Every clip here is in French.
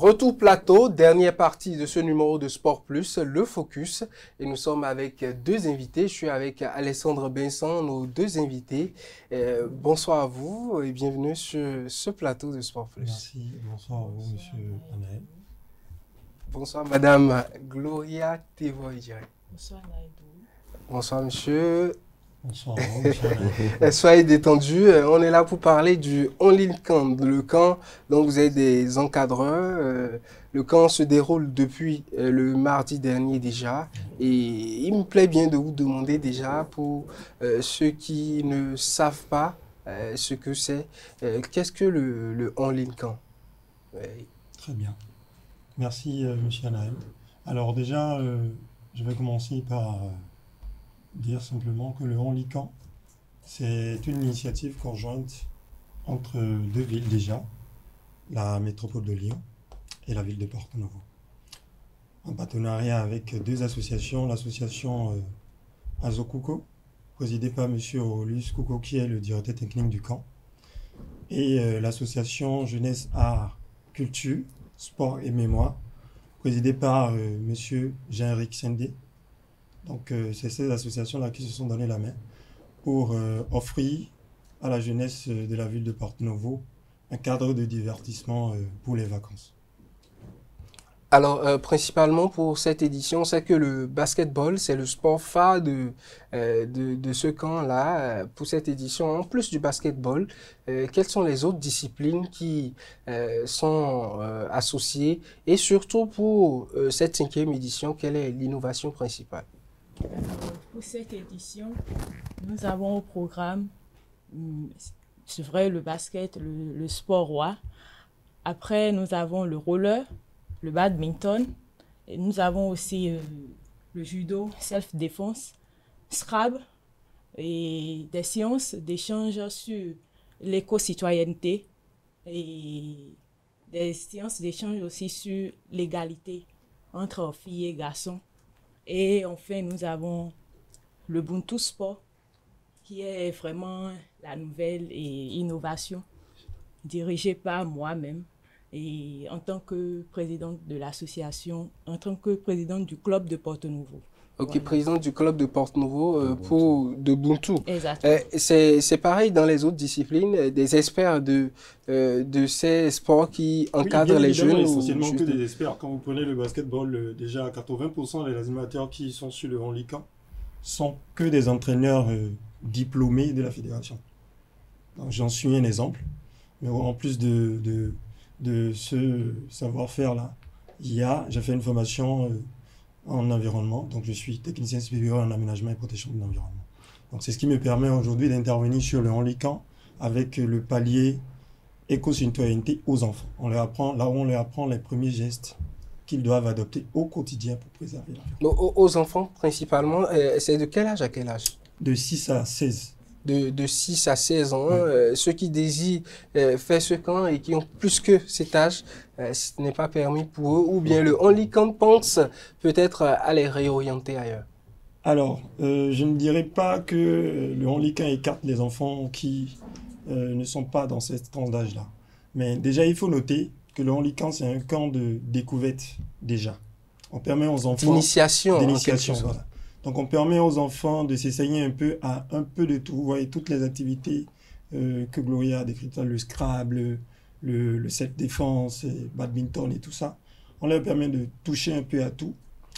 Retour plateau, dernière partie de ce numéro de Sport Plus, le Focus. Et nous sommes avec deux invités. Je suis avec Alessandre Benson, nos deux invités. Bonsoir à vous et bienvenue sur ce plateau de Sport Plus. Merci, bonsoir à vous, monsieur Anaël. Bonsoir, madame Gloria Tevoy. Bonsoir, Naïdou. Bonsoir, monsieur. Bonsoir à vous, monsieur Anaël. Soyez détendus. On est là pour parler du Only Camp, le camp dont vous êtes des encadreurs. Le camp se déroule depuis le mardi dernier déjà. Et il me plaît bien de vous demander déjà, pour ceux qui ne savent pas ce que c'est, qu'est-ce que le Only Camp? Très bien. Merci, monsieur Anaël. Alors déjà, je vais commencer par dire simplement que le Only Camp, c'est une initiative conjointe entre deux villes déjà, la métropole de Lyon et la ville de Porto Novo. En partenariat avec deux associations, l'association Azokuko, présidée par M. Olus Kouko, qui est le directeur technique du camp, et l'association Jeunesse, Art, Culture, Sport et Mémoire, présidée par M. Jean-Éric Sendé. Donc c'est ces associations-là qui se sont donné la main pour offrir à la jeunesse de la ville de Porto Novo un cadre de divertissement pour les vacances. Alors, principalement pour cette édition, c'est que le basketball, c'est le sport phare de ce camp-là. Pour cette édition, en plus du basketball, quelles sont les autres disciplines qui sont associées? Et surtout pour cette 5e édition, quelle est l'innovation principale? Pour cette édition, nous avons au programme, c'est vrai, le basket, le sport roi. Après, nous avons le roller, le badminton. Et nous avons aussi le judo, self-défense, Scrabble et des séances d'échange sur l'éco-citoyenneté et des séances d'échange aussi sur l'égalité entre filles et garçons. Et enfin, nous avons le Ubuntu Sport, qui est vraiment la nouvelle innovation dirigée par moi-même. Et en tant que présidente de l'association, en tant que présidente du club de Porto Novo. Ok, Voilà. présidente du club de Porto Novo pour de Ubuntu. Exactement. C'est pareil dans les autres disciplines, des experts de ces sports qui encadrent oui, les jeunes. Essentiellement que des experts. Quand vous prenez le basketball, déjà 80% des animateurs qui sont sur le Only Camp sont que des entraîneurs diplômés de la fédération. J'en suis un exemple. Mais en plus de ce savoir-faire-là, j'ai fait une formation en environnement, donc je suis technicien supérieur en aménagement et protection de l'environnement. Donc c'est ce qui me permet aujourd'hui d'intervenir sur le Only Camp avec le palier éco-citoyenneté aux enfants. On leur apprend les premiers gestes qu'ils doivent adopter au quotidien pour préserver l'environnement. Aux enfants principalement, c'est de quel âge à quel âge? De 6 à 16. De 6 à 16 ans, ceux qui désirent faire ce camp et qui ont plus que cet âge, ce n'est pas permis pour eux, ou bien le Only Camp pense peut-être à les réorienter ailleurs. Alors, je ne dirais pas que le Only Camp écarte les enfants qui ne sont pas dans cette tranche d'âge-là. Mais déjà, il faut noter que le Only Camp, c'est un camp de découverte déjà. On permet aux enfants... D'initiation. Voilà. Donc, on permet aux enfants de s'essayer un peu à un peu de tout. Vous voyez, toutes les activités que Gloria a décrites, le Scrabble, le self-défense, badminton et tout ça. On leur permet de toucher un peu à tout.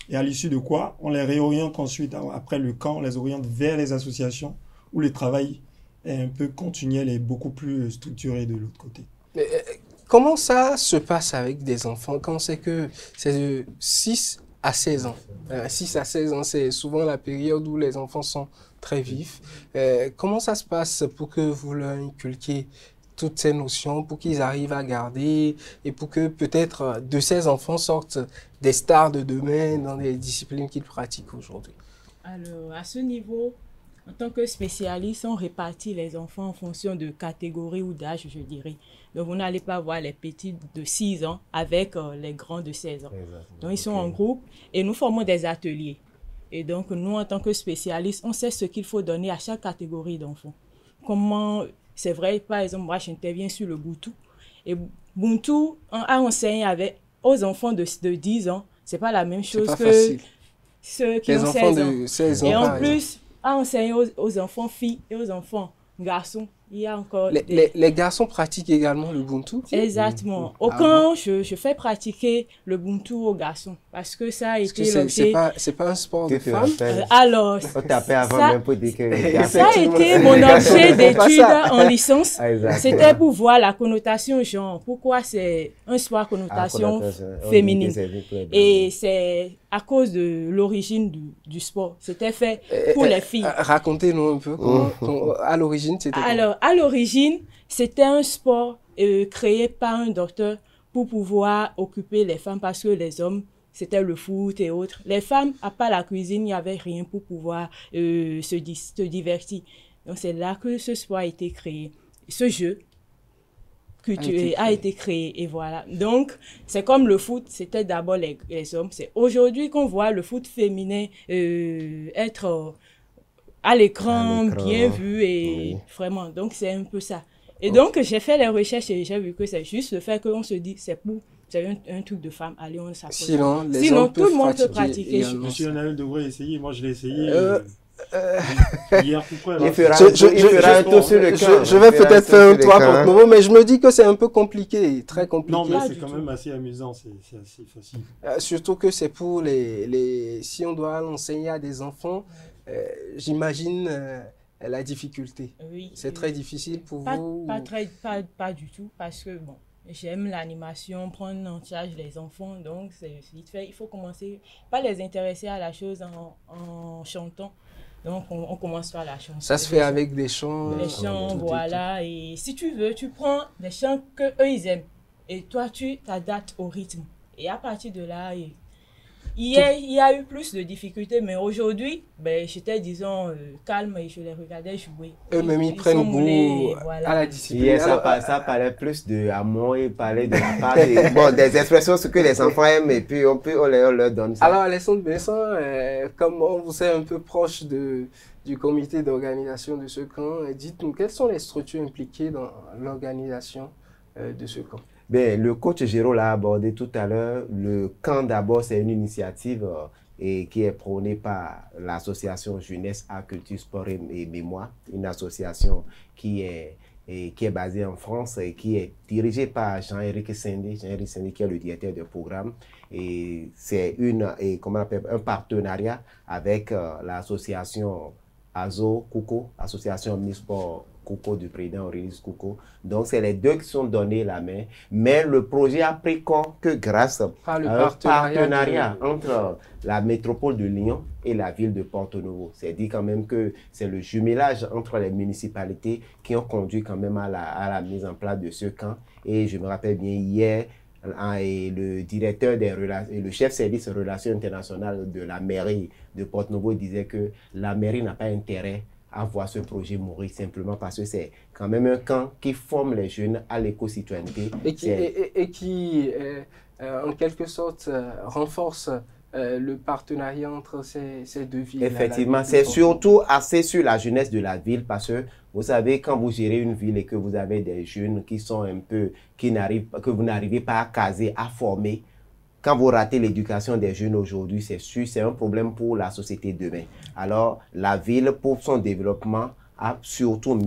Et à l'issue de quoi, on les réoriente ensuite, après le camp, on les oriente vers les associations où le travail est un peu continuel et beaucoup plus structuré de l'autre côté. Comment ça se passe avec des enfants quand c'est que c'est de 6 à 16 ans? 6 à 16 ans, c'est souvent la période où les enfants sont très vifs. Comment ça se passe pour que vous leur inculquiez toutes ces notions, pour qu'ils arrivent à garder et pour que peut-être de ces enfants sortent des stars de demain dans les disciplines qu'ils pratiquent aujourd'hui? Alors, à ce niveau, en tant que spécialiste, on répartit les enfants en fonction de catégorie ou d'âge, je dirais. Donc, vous n'allez pas voir les petits de 6 ans avec les grands de 16 ans. Exactement. Donc, ils sont en groupe et nous formons des ateliers. Et donc, nous, en tant que spécialistes, on sait ce qu'il faut donner à chaque catégorie d'enfants. Comment, c'est vrai, par exemple, moi, j'interviens sur le Ubuntu. Et Ubuntu a enseigné avec aux enfants de 10 ans, c'est pas la même chose que facile. Ceux qui Les ont enfants 16 ans. de 16 ans. Et en par exemple. plus, à enseigner aux enfants filles et aux enfants garçons, il y a encore Les garçons pratiquent également le Ubuntu. Exactement. Au Ah camp, je fais pratiquer le Ubuntu aux garçons parce que ça a Parce que été l'objet. c'est pas un sport de Tu te femmes. rappelles, Alors, on tapait avant ça- même pour dire que... ça a Effectivement. été mon objet C'est pas d'étude ça. en licence. Ah, exactement. C'était pour voir la connotation genre. Pourquoi c'est un sport à connotation féminine. Et c'est à cause de l'origine du sport. C'était fait pour les filles. Racontez-nous un peu à l'origine c'était quoi? Alors, à l'origine, c'était un sport créé par un docteur pour pouvoir occuper les femmes parce que les hommes, c'était le foot et autres. Les femmes, à part la cuisine, il n'y avait rien pour pouvoir se divertir. Donc, c'est là que ce sport a été créé. Ce jeu a été créé et voilà. Donc, c'est comme le foot, c'était d'abord les hommes. C'est aujourd'hui qu'on voit le foot féminin être à l'écran, bien vu et vraiment. Donc, c'est un peu ça. Et donc, j'ai fait les recherches et j'ai vu que c'est juste le fait qu'on se dit, c'est un truc de femme, allez, on s'approche. Sinon, tout le monde peut pratiquer. Monsieur Naël devrait essayer, moi je l'ai essayé. Hier, pourquoi Il fera un tour sur le camp. Je vais peut-être faire un tour à Porto-Novo, mais je me dis que c'est un peu compliqué, très compliqué. Non, mais c'est quand même assez amusant, c'est assez facile. Surtout que c'est pour si on doit l'enseigner à des enfants, j'imagine la difficulté. Oui, c'est très difficile pour vous? Pas du tout, parce que bon, j'aime l'animation, prendre en charge les enfants, donc c'est vite fait. Il faut commencer, pas les intéresser à la chose en chantant. Donc, on commence par la chanson. Ça se fait avec des chants. Les chants, voilà. Et si tu veux, tu prends des chants qu'eux, ils aiment. Et toi, tu t'adaptes au rythme. Et à partir de là, il y a eu plus de difficultés. Mais aujourd'hui, j'étais, disons, calme et je les regardais jouer. Eux-mêmes, ils prennent goût à la discipline. Hier, ça parlait plus d'amour et parlait de la part des expressions ce que les enfants aiment et puis on leur donne ça. Alors, Alessandre Besson, comme on vous est un peu proche du comité d'organisation de ce camp, dites-nous, quelles sont les structures impliquées dans l'organisation de ce camp? Bien, le coach Géraud l'a abordé tout à l'heure. Le camp, d'abord, c'est une initiative qui est prônée par l'association Jeunesse, Art, Culture, Sport et Mémoire, une association qui est basée en France et qui est dirigée par Jean-Éric Sendé. Jean-Éric Sendé qui est le directeur de programme. Et c'est un partenariat avec l'association ASO Kouko, association Omnisport Kouko du président Aurélis Kouko. Donc, c'est les deux qui sont donnés la main. Mais le projet a pris corps que grâce à un partenariat entre la métropole de Lyon et la ville de Porto-Novo. C'est dit quand même que c'est le jumelage entre les municipalités qui ont conduit quand même à la mise en place de ce camp. Et je me rappelle bien hier, et le directeur et le chef service relations internationales de la mairie de Porto-Novo disait que la mairie n'a pas intérêt à voir ce projet mourir simplement parce que c'est quand même un camp qui forme les jeunes à l'éco-citoyenneté. Et qui en quelque sorte, renforce le partenariat entre ces deux villes. Effectivement, c'est surtout axé sur la jeunesse de la ville parce que vous savez, quand vous gérez une ville et que vous avez des jeunes qui sont un peu, que vous n'arrivez pas à caser, à former, quand vous ratez l'éducation des jeunes aujourd'hui, c'est sûr, c'est un problème pour la société demain. Alors, la ville, pour son développement, a surtout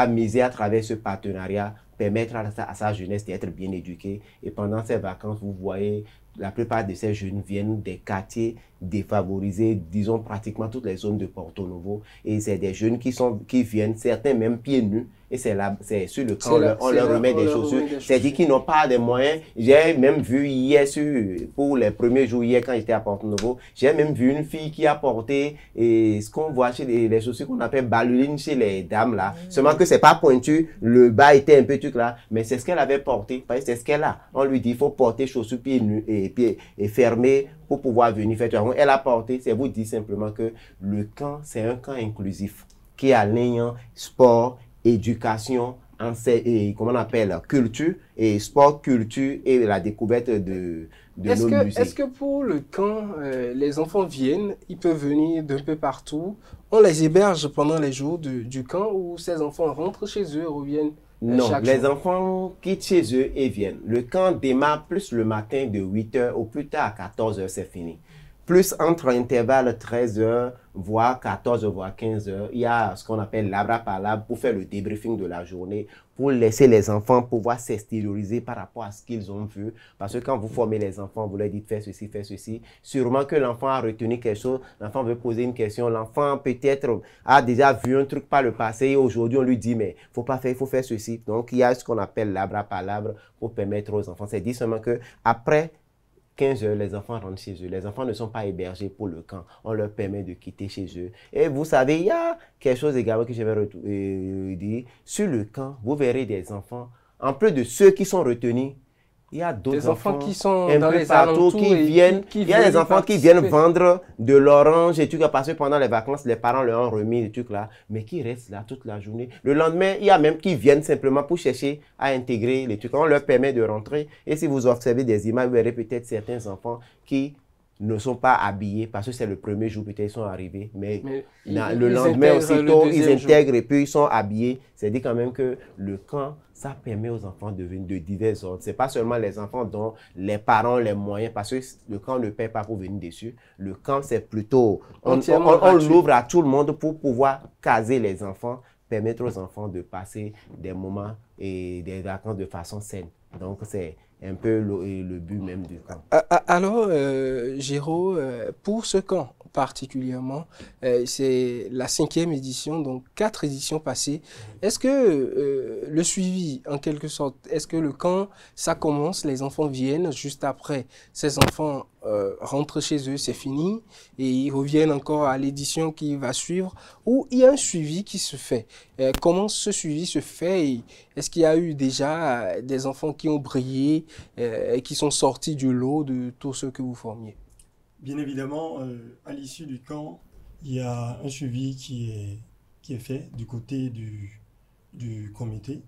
misé à travers ce partenariat, permettre à sa jeunesse d'être bien éduquée. Et pendant ces vacances, vous voyez, la plupart de ces jeunes viennent des quartiers défavorisés, disons pratiquement toutes les zones de Porto-Novo. Et c'est des jeunes qui viennent, certains même pieds nus. Et c'est sur le camp, on leur remet des chaussures. C'est-à-dire qu'ils n'ont pas de moyens. J'ai même vu hier, pour les premiers jours, hier quand j'étais à Porto-Novo, j'ai même vu une fille qui a porté ce qu'on voit chez les chaussures qu'on appelle baluline chez les dames là. Seulement que c'est pas pointu, le bas était un peu truc là, mais c'est ce qu'elle avait porté. C'est ce qu'elle a. On lui dit il faut porter chaussures pieds nus et fermés pour pouvoir venir faire. Elle a porté, c'est vous dire simplement que le camp, c'est un camp inclusif qui aligne sport, éducation, comment on appelle, culture, et sport, culture et la découverte de nos musées. Est-ce que pour le camp, les enfants viennent, ils peuvent venir d'un peu partout, on les héberge pendant les jours du camp ou ces enfants rentrent chez eux et reviennent Non, chaque les jour? enfants quittent chez eux et viennent. Le camp démarre plus le matin de 8h au plus tard à 14h, c'est fini. Plus entre intervalles 13h, voire 14h, voire 15h, il y a ce qu'on appelle l'abra par l'abra pour faire le débriefing de la journée, pour laisser les enfants pouvoir s'extérioriser par rapport à ce qu'ils ont vu. Parce que quand vous formez les enfants, vous leur dites fais ceci, sûrement que l'enfant a retenu quelque chose, l'enfant veut poser une question, l'enfant peut-être a déjà vu un truc par le passé et aujourd'hui on lui dit mais faut pas faire, il faut faire ceci. Donc il y a ce qu'on appelle l'abra par l'abra pour permettre aux enfants. C'est dit seulement que après 15 heures, les enfants rentrent chez eux. Les enfants ne sont pas hébergés pour le camp. On leur permet de quitter chez eux. Et vous savez, il y a quelque chose également que je vais dire. Sur le camp, vous verrez des enfants, en plus de ceux qui sont retenus, il y a d'autres enfants qui sont un dans peu les partout alentours qui et viennent. qui Il y a des veulent enfants qui participer. viennent vendre de l'orange et tout parce que pendant les vacances, les parents leur ont remis des trucs là, mais qui restent là toute la journée. Le lendemain, il y a même qui viennent simplement pour chercher à intégrer les trucs. On leur permet de rentrer. Et si vous observez des images, vous verrez peut-être certains enfants qui ne sont pas habillés parce que c'est le premier jour, peut-être ils sont arrivés, mais le lendemain aussitôt, ils intègrent et puis ils sont habillés. C'est dit quand même que le camp, ça permet aux enfants de venir de divers ordres. Ce n'est pas seulement les enfants dont les parents ont les moyens, parce que le camp ne paie pas pour venir dessus. Le camp, c'est plutôt, on l'ouvre à tout le monde pour pouvoir caser les enfants, permettre aux enfants de passer des moments et des vacances de façon saine. Donc, c'est un peu le but même du camp. Alors, Géraud, pour ce camp particulièrement, c'est la 5e édition, donc 4 éditions passées. Est-ce que le suivi, en quelque sorte, est-ce que le camp, ça commence, les enfants viennent, juste après, ces enfants rentrent chez eux, c'est fini, et ils reviennent encore à l'édition qui va suivre, ou il y a un suivi qui se fait? Comment ce suivi se fait? Est-ce qu'il y a eu déjà des enfants qui ont brillé et qui sont sortis du lot de tous ceux que vous formiez? Bien évidemment, à l'issue du camp, il y a un suivi qui est fait du côté du comité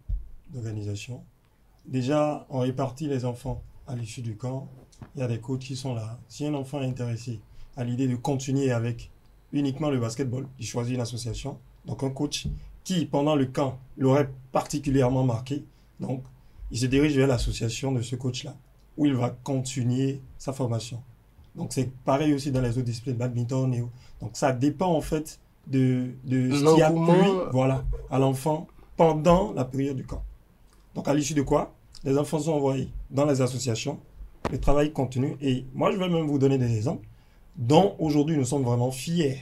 d'organisation. Déjà, on répartit les enfants à l'issue du camp. Il y a des coachs qui sont là. Si un enfant est intéressé à l'idée de continuer avec uniquement le basketball, il choisit une association. Donc un coach qui, pendant le camp, l'aurait particulièrement marqué. Donc, il se dirige vers l'association de ce coach-là, où il va continuer sa formation. Donc, c'est pareil aussi dans les autres disciplines, badminton. Donc, ça dépend en fait de ce qui a plu, voilà, à l'enfant pendant la période du camp. Donc, à l'issue de quoi, les enfants sont envoyés dans les associations, le travail continue. Et moi, je vais même vous donner des exemples dont aujourd'hui nous sommes vraiment fiers.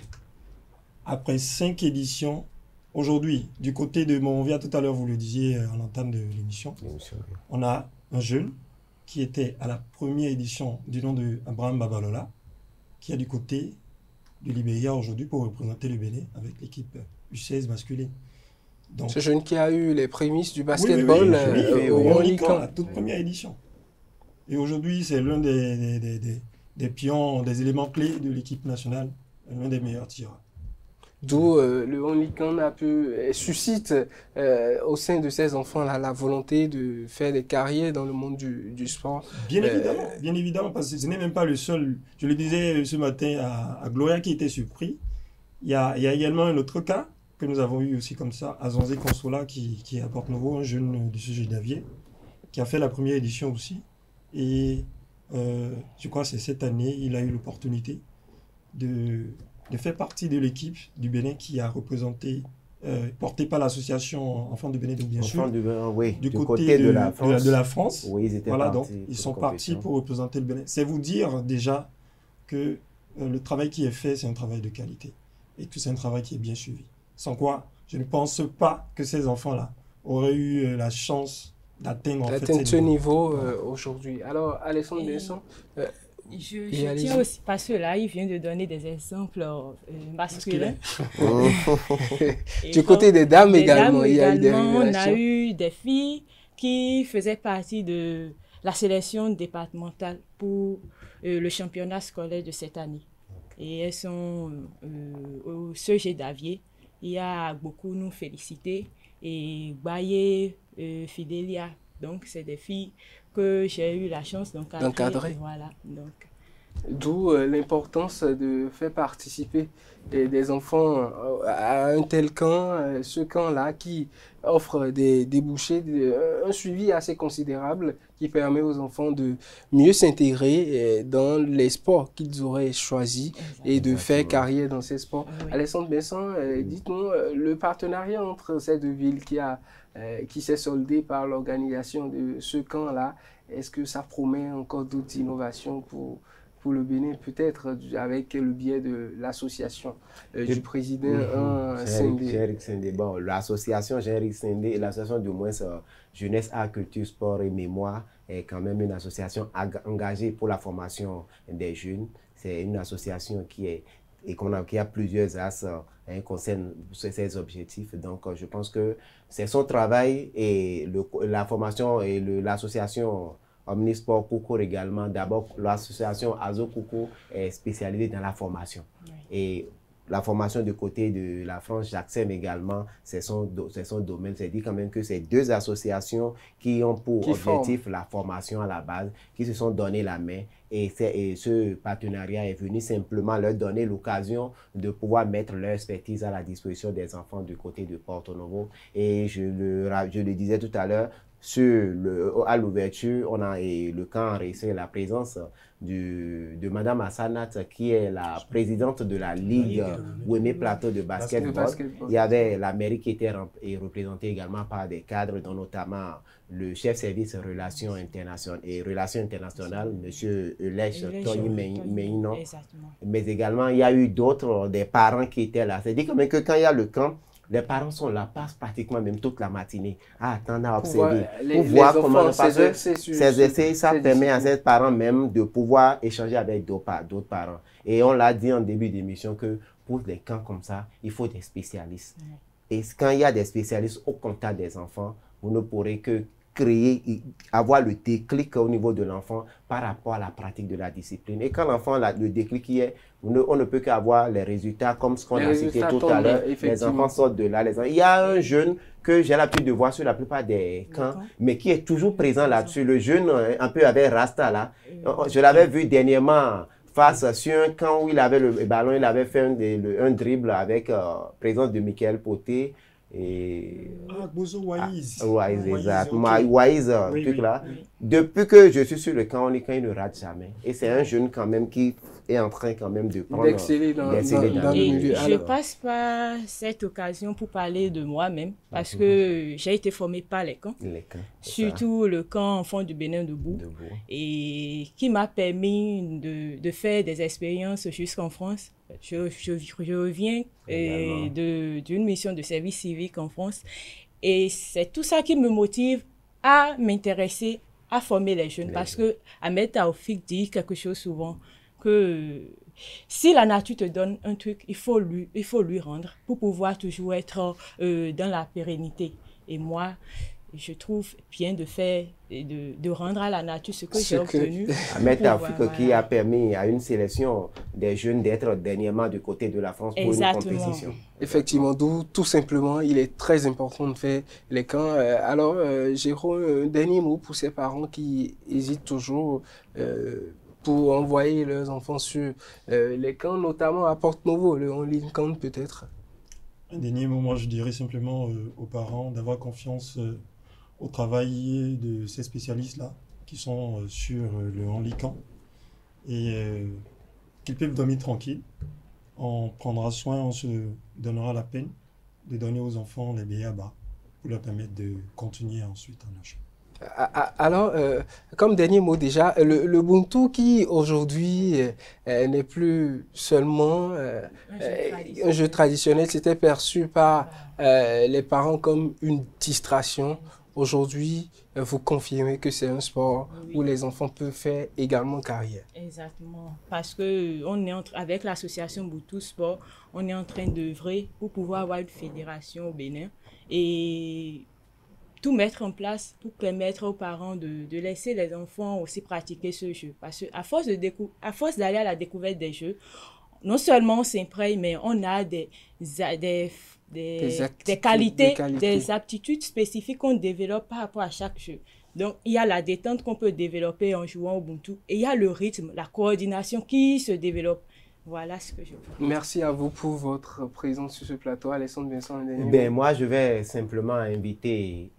Après 5 éditions, aujourd'hui, du côté de Monrovia, tout à l'heure, vous le disiez en entame de l'émission, on a un jeune qui était à la première édition du nom de Abraham Babalola, qui est du côté du Libéria aujourd'hui pour représenter le Bénin avec l'équipe U16 masculine. Donc, ce jeune qui a eu les prémices du basketball au Lican, la toute première édition. Et aujourd'hui, c'est l'un des pions, des éléments clés de l'équipe nationale, l'un des meilleurs tireurs. D'où le Onlican suscite au sein de ces enfants-là la volonté de faire des carrières dans le monde du sport. Bien évidemment, parce que ce n'est même pas le seul. Je le disais ce matin à Gloria qui était surpris. Il y a également un autre cas que nous avons eu aussi comme ça, à Zanzé Consola qui est à Porte-Nouveau, un jeune du sujet d'Avier, qui a fait la première édition aussi. Et je crois que c'est cette année, il a eu l'opportunité de faire partie de l'équipe du Bénin qui a représenté, porté par l'association Enfants du Bénin, donc bien sûr, du côté de la France. Oui, ils étaient voilà, donc ils sont partis pour représenter le Bénin. C'est vous dire déjà que le travail qui est fait, c'est un travail de qualité et que c'est un travail qui est bien suivi. Sans quoi, je ne pense pas que ces enfants-là auraient eu la chance d'atteindre ce niveau aujourd'hui. Alors, Alessandre Besson, je tiens aussi, parce que là, il vient de donner des exemples masculins. Du côté des dames également, il y a eu des révélations. On a eu des filles qui faisaient partie de la sélection départementale pour le championnat scolaire de cette année. Et elles sont au CG d'Avier. Il y a beaucoup nous féliciter. Et Baye, Fidélia. Donc, c'est des filles que j'ai eu la chance d'encadrer. Voilà. Donc, D'où l'importance de faire participer des enfants à un tel camp, ce camp-là qui offre des débouchés, un suivi assez considérable qui permet aux enfants de mieux s'intégrer dans les sports qu'ils auraient choisis et de faire Exactement. carrière dans ces sports. Oui. Alexandre Besson, dites-nous le partenariat entre ces deux villes qui s'est soldé par l'organisation de ce camp-là, est-ce que ça promet encore d'autres innovations pour le Bénin, peut-être avec le biais de l'association du président Sendé. Jean-Éric Sendé, bon, l'association Jean-Éric Sendé, l'association du moins Jeunesse, Art, Culture, Sport et Mémoire est quand même une association engagée pour la formation des jeunes. C'est une association qui a plusieurs axes concernant ses objectifs. Donc, je pense que c'est son travail et la formation et l'association Omnisport Coucou également. D'abord, l'association Azo Coucou est spécialisée dans la formation. Oui. Et la formation du côté de la France, Jacksem également, c'est son domaine. C'est dit quand même que c'est deux associations qui ont pour objectif la formation à la base, qui se sont donné la main. Et ce partenariat est venu simplement leur donner l'occasion de pouvoir mettre leur expertise à la disposition des enfants du côté de Porto Novo. Et je le disais tout à l'heure, à l'ouverture, on a le camp enregistré la présence de Madame Assanat, qui est la présidente de la Ligue Ouémé Plateau de basketball. Il y avait la mairie qui était représentée également par des cadres, dont notamment le chef service relations internationales, M. Elèche Tony Meino. Mais également, il y a eu d'autres, des parents qui étaient là. C'est-à-dire quand même que quand il y a le camp, les parents sont là, passent pratiquement même toute la matinée à attendre, à observer, pour voir comment ces essais, ça permet à ces parents même de pouvoir échanger avec d'autres parents. Et on l'a dit en début d'émission que pour des camps comme ça, il faut des spécialistes. Et quand il y a des spécialistes au contact des enfants, vous ne pourrez que avoir le déclic au niveau de l'enfant par rapport à la pratique de la discipline. Et quand l'enfant a le déclic qui est, on ne peut qu'avoir les résultats comme ce qu'on a cité tout à l'heure. Les enfants sortent de là. Il y a un jeune que j'ai l'habitude de voir sur la plupart des camps, mais qui est toujours présent là-dessus. Le jeune, un peu avec Rasta là, je l'avais vu dernièrement face sur un camp où il avait le ballon, il avait fait un dribble avec présence de Michael Poté. Bozo Waiz. Waiz, truc là. Depuis que je suis sur le camp, il ne rate jamais. Et c'est un jeune quand même qui est en train quand même de prendre d'exceller dans le milieu. Je passe par cette occasion pour parler de moi-même, parce que j'ai été formée par les camps, surtout le camp Enfants du Bénin debout, et qui m'a permis de faire des expériences jusqu'en France. Je reviens d'une mission de service civique en France, et c'est tout ça qui me motive à m'intéresser à former les jeunes, parce que Ahmed Taoufik dit quelque chose souvent, que si la nature te donne un truc, il faut lui rendre pour pouvoir toujours être dans la pérennité. Et moi, je trouve bien de rendre à la nature ce que j'ai obtenu. Ahmed Taoufik qui a permis à une sélection des jeunes d'être dernièrement du côté de la France pour une compétition. Effectivement, d'où tout simplement, il est très important de faire les camps. Alors, Jérôme, un dernier mot pour ces parents qui hésitent toujours pour envoyer leurs enfants sur les camps, notamment à Porto Novo, le On-Line Camp peut-être. Un dernier mot, moi je dirais simplement aux parents d'avoir confiance au travail de ces spécialistes-là qui sont sur le On-Line Camp et qu'ils peuvent dormir tranquille. On prendra soin, on se donnera la peine de donner aux enfants les B.A.B.A. pour leur permettre de continuer ensuite en achat. Alors, comme dernier mot déjà, le Ubuntu qui aujourd'hui n'est plus seulement un jeu traditionnel, c'était perçu par les parents comme une distraction. Aujourd'hui, vous confirmez que c'est un sport où les enfants peuvent faire également carrière. Exactement, parce que avec l'association Ubuntu Sport, on est en train d'œuvrer pour pouvoir avoir une fédération au Bénin et tout mettre en place pour permettre aux parents de laisser les enfants aussi pratiquer ce jeu. Parce qu'à force d'aller à la découverte des jeux, non seulement on s'imprègne, mais on a des qualités, des aptitudes spécifiques qu'on développe par rapport à chaque jeu. Donc, il y a la détente qu'on peut développer en jouant au Ubuntu et il y a le rythme, la coordination qui se développe. Voilà ce que je veux. Merci à vous pour votre présence sur ce plateau. Alessandre Vincent. Moi, je vais simplement inviter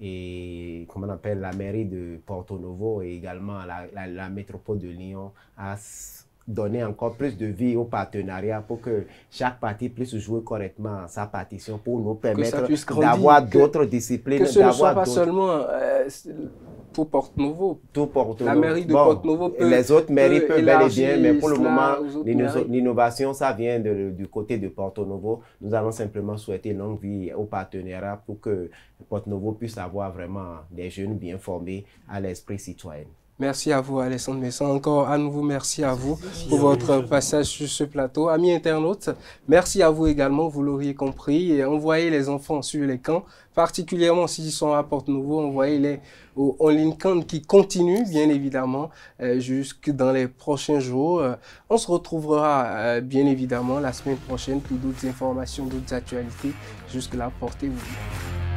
comment on appelle, la mairie de Porto Novo et également la métropole de Lyon à donner encore plus de vie au partenariat pour que chaque partie puisse jouer correctement sa partition pour nous permettre d'avoir d'autres disciplines. Que ce ne soit pas seulement pour Porto Novo. La mairie de Porto Novo peut. Les autres mairies peuvent bel et bien, mais pour le moment, l'innovation, ça vient du côté de Porto Novo. Nous allons simplement souhaiter longue vie au partenariat pour que Porto Novo puisse avoir vraiment des jeunes bien formés à l'esprit citoyen. Merci à vous, Alessandre Vincent. Encore à nouveau, merci à vous pour votre passage sur ce plateau. Amis internautes, merci à vous également, vous l'auriez compris. Et envoyez les enfants sur les camps, particulièrement s'ils sont à Porto Novo, envoyez-les au On-Line Camp qui continue, bien évidemment, jusque dans les prochains jours. On se retrouvera, bien évidemment, la semaine prochaine pour d'autres informations, d'autres actualités. Jusque-là, portez-vous bien.